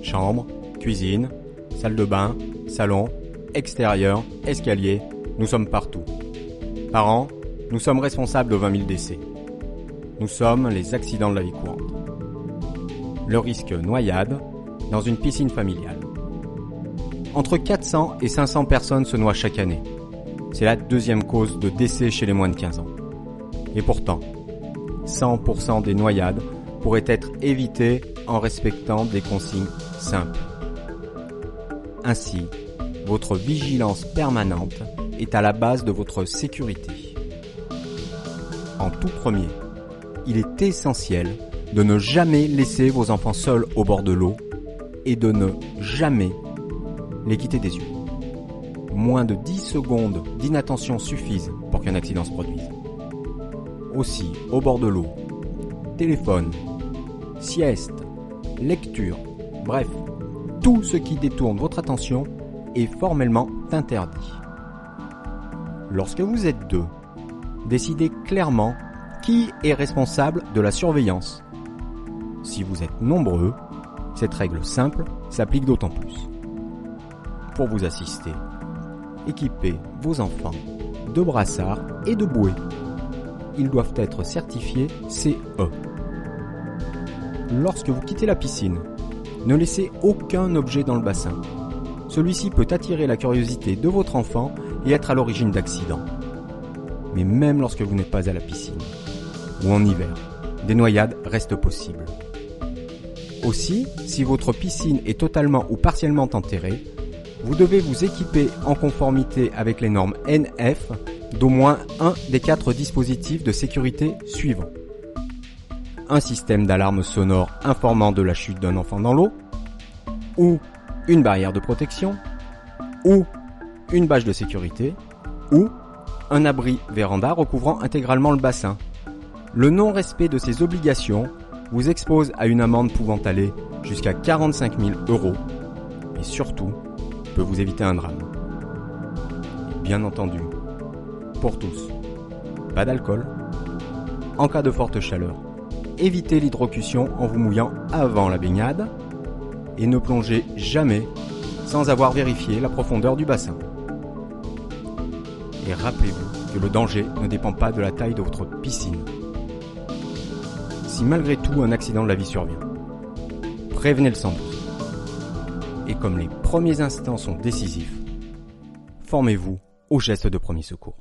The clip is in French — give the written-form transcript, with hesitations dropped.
Chambre, cuisine, salle de bain, salon, extérieur, escalier, nous sommes partout. Par an, nous sommes responsables de 20 000 décès. Nous sommes les accidents de la vie courante. Le risque noyade dans une piscine familiale. Entre 400 et 500 personnes se noient chaque année. C'est la deuxième cause de décès chez les moins de 15 ans. Et pourtant, 100% des noyades pourraient être évitées en respectant des consignes simples. Ainsi, votre vigilance permanente est à la base de votre sécurité. En tout premier, il est essentiel de ne jamais laisser vos enfants seuls au bord de l'eau et de ne jamais les quitter des yeux. Moins de 10 secondes d'inattention suffisent pour qu'un accident se produise. Aussi, au bord de l'eau, téléphone, sieste, lecture, bref, tout ce qui détourne votre attention est formellement interdit. Lorsque vous êtes deux, décidez clairement qui est responsable de la surveillance. Si vous êtes nombreux, cette règle simple s'applique d'autant plus. Pour vous assister, équipez vos enfants de brassards et de bouées. Ils doivent être certifiés CE. Lorsque vous quittez la piscine, ne laissez aucun objet dans le bassin. Celui-ci peut attirer la curiosité de votre enfant et être à l'origine d'accidents. Mais même lorsque vous n'êtes pas à la piscine, ou en hiver, des noyades restent possibles. Aussi, si votre piscine est totalement ou partiellement enterrée, vous devez vous équiper en conformité avec les normes NF d'au moins un des 4 dispositifs de sécurité suivants. Un système d'alarme sonore informant de la chute d'un enfant dans l'eau, ou une barrière de protection, ou une bâche de sécurité, ou un abri véranda recouvrant intégralement le bassin. Le non-respect de ces obligations vous expose à une amende pouvant aller jusqu'à 45 000 €, et surtout, peut vous éviter un drame. Et bien entendu, pour tous, pas d'alcool. En cas de forte chaleur, évitez l'hydrocution en vous mouillant avant la baignade et ne plongez jamais sans avoir vérifié la profondeur du bassin. Et rappelez-vous que le danger ne dépend pas de la taille de votre piscine. Si malgré tout un accident de la vie survient, prévenez le 112. Et comme les premiers instants sont décisifs, formez-vous aux gestes de premier secours.